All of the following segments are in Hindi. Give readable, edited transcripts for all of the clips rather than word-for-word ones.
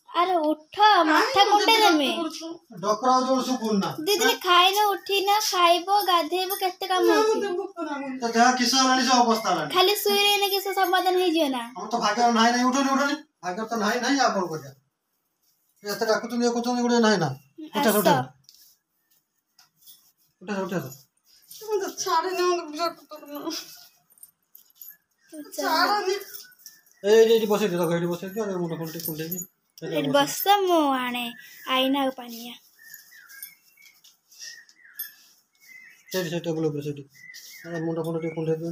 अरे उठ माथा कुंडे देमे डकरा जोर सुकुन ना दीदी खाई ना उठी ना खाइबो गाधेबो केते काम होची तो जा किसा लानी से अवस्था लानी खाली सुई रे ने किस समाधान हे जियो ना हम तो भाग्य नाही उठोनी भाग्य तो नाही आपण को जा एते डाकु तुम एको तुम गुडे नाही ना उठा तुम तो छाड़े ने छाड़नी ए बसे दे तो घड़ी बसे दे अरे मुंड कोंटे कुंडे की बस मो आने आईना पानिया सेट टेबल ऊपर सेट अरे मुंड कोंटे कुंडे दे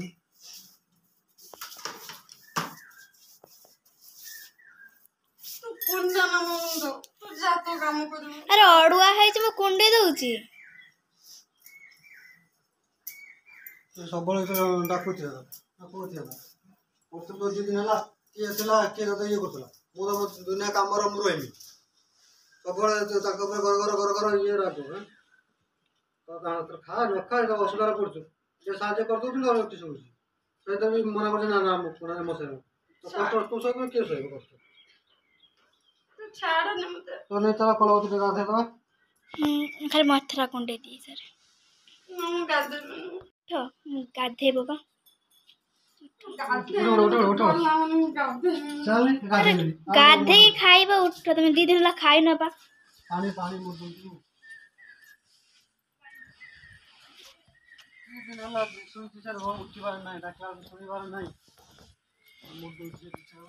तू कुंडा ना मुंड तू जा तो काम कर अरे अडुआ है जे मो कुंडे दउची तो सबले तो डाकुती तो दिन हला के चला के तो ये करतला मो तो दुनिया काम रो मु रहमी सबले तो ताक घर ये राखो हैं तो का तो खा न खा तो असुदार पड़छु जे साजे कर दउ तो रोटी सुन से तो भी मना कर ना ना कोना मसे तो कष्ट तो सब के सही कष्ट तो छाड़ न मत तो नहीं चला कलो तो गाधे तो खाली माथरा कुंडे दी सर हम गाधे तो गाधे बाबा गाधे खाइबा उठ तुम दी दिन ला खाइ न बा पानी मोर दउ दिन हला सुई टीचर हो उठीबार नाही डाकला सुनीबार नाही मोर दउ टीचर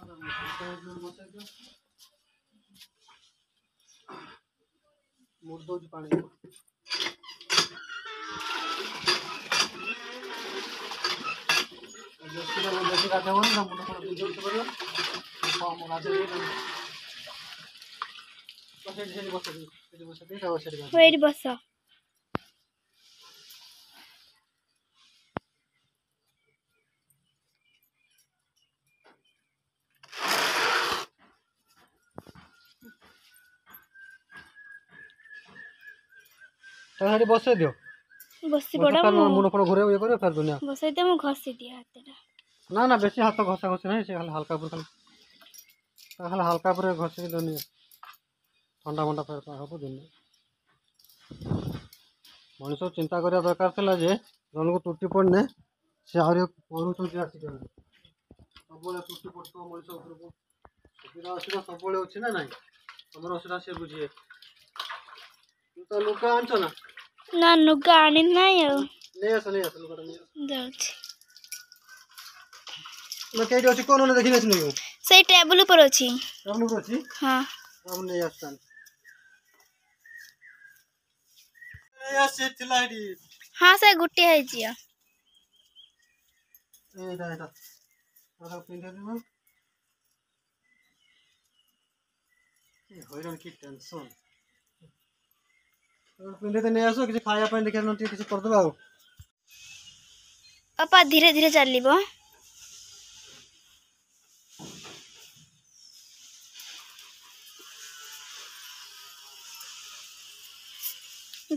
मोर दउ पानी जैसे गाते हो ना मुंड को जोर से बोलो हम गाते हैं तो सेठ बस वेट बस तो हेडी बसे दियो बसी पड़ा मुंड को घुरे ये करे फिर दुनिया बसई दे मो घसी दिया हातेटा ना बेसी हाथ घसा घसी नहीं से हल्का पर खाली हल्का पर घसी दुनिया ठंडा मंडा फिर हम दुनिया मनुष्य चिंता करिया दरकार थिला जे जन को टूटी पड़ने से आरो परुछ जे आसी सबले टूटी पड़तो मनुष्य ऊपर को सुविधा असुविधा सबले अछि ना नहीं हमर असुविधा से बुझिए तो लुका आनछ ना नुगा आनी नहीं हो ले आस लुका जाउछ मैं केडी अछि कोन ने देखि नहीं से टेबल ऊपर अछि टेबल ऊपर अछि हां हम नहीं आसान या से थिलाडी हां से गुटी है जिया एटा और पिंडे दिनो ए होइरन की टेंशन और पिंडे ते नहीं आसो किसी खाया पानी देखा न किसी कर दबा अपा धीरे धीरे चलिबो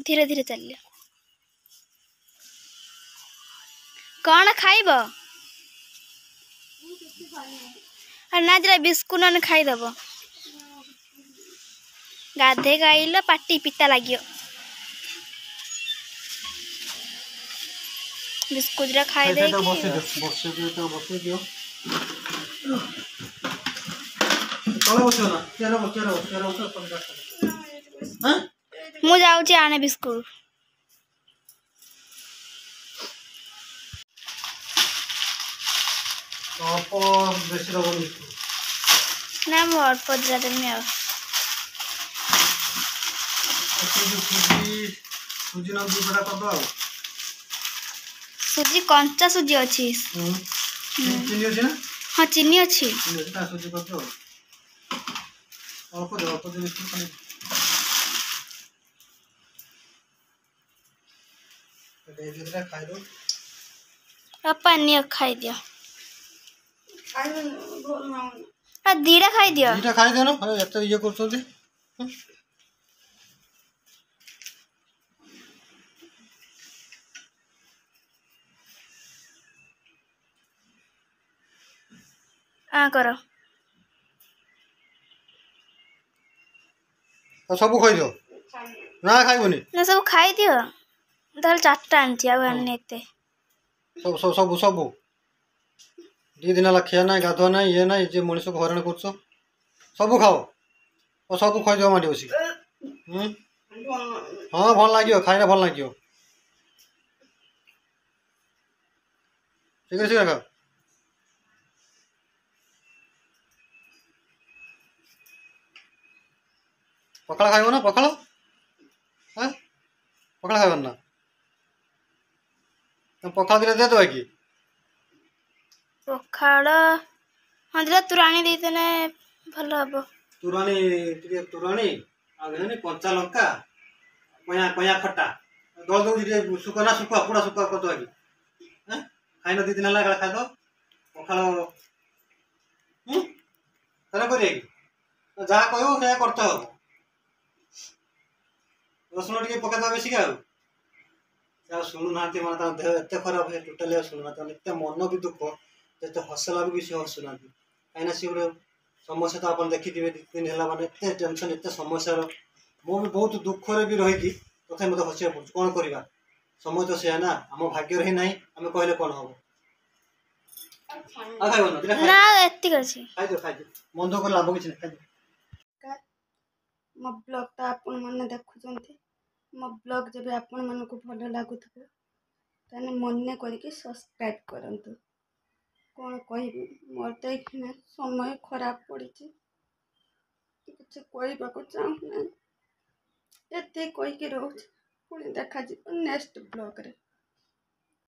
धीरे धीरे चलियो कौन खाइबो और ना जरा बिस्कुट न खाई दबो गाधे गाइलो पाटी पिता लागियो बिस्कुट रा खाई दे बसे दियो चलो बसो ना चलो हां मु जाऊ छी आने बिस्कुट आप बेसी रहो ना मो और पदरा में सुजी ना दू बड़ा कर दो सुजी कंचा सुजी अछि चीनी अछि ना हां चीनी अछि ना सुजी कर दो और को दे दे खाई दो पापा ने खाई दियो आ दीरा खाई दियो दीरा खाई देनो एत ये करछो दे कर तो सब खाई दियो ना खाइबनी ना सब खाई दियो ताल 4टा आनची आ आने एते सब सब सब सब 2 दिन है खिया ना गाधुआ ना ये ना जे मनीष को हरण कर सब खाओ और सब खाई दियो माटी बसी हाँ भल लगे खाइना भल लगे शीघ्र शीघ्र खाओ पखाड़ खाइब ना पखाड़ हाँ पखाड़ खाइब ना पखाड़ दिन दे दो कि पखाड़ हाँ दिला तुराणी देने भल हम तुराणी तुराणी आगे कंचा लंका कया कया खट्टा दल दौड़ी सुखना सुखा पूरा सुखा कर दो कि खाइन 2 दिन है खाद पखाड़ कर जहाँ कह क्या करते हम रसुण टे पकड़ बेसिक शुणुना मैं देह एत खराब है टोटाली शुणुना एत मन भी दुख जो हसला भी सी हसुना कहीं सी गोटे समस्या तो आप देखिए 2 दिन है मैंने एत टेनसन एत समस्या मुझे बहुत दुखरे भी रही तथा मतलब हसिया पड़े कौन करवा समय तो से ना आम भाग्य ही ना आम कहले कौन हम ना एतिक अछि खाई मन दुख लाभ किसी खाई मो ब्लॉगटा आपण मैंने देखुं मो ब्लॉग जब आपण मन को भल लगुव ताने मन करके सब्सक्राइब करंतु कौन कह मोर तो ये समय खराब पड़ी किसी कहवाक चाहूना एत कहीकि रोच पुणी देखा नेक्स्ट ब्लॉग रे।